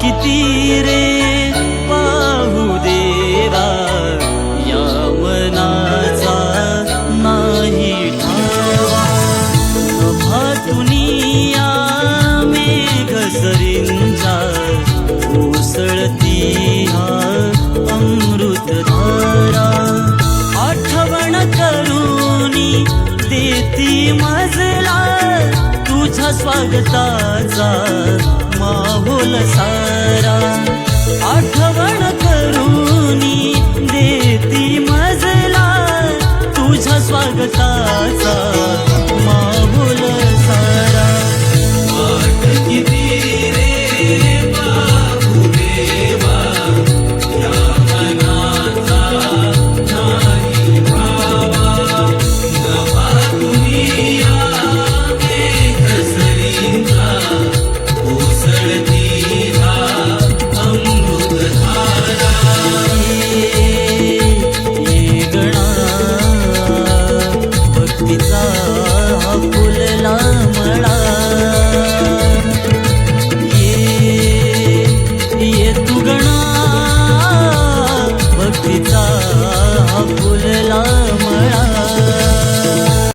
किती रे पाहू देवा या मनाचा नाही ठावा नभातुनिया मेघ सरींचा उसळती हा अमृतधारा आठवण करूनी देती मजला तुझ्या स्वागताचा माहोल सारा आठवण करूनी देती मजला तुझ्या स्वागता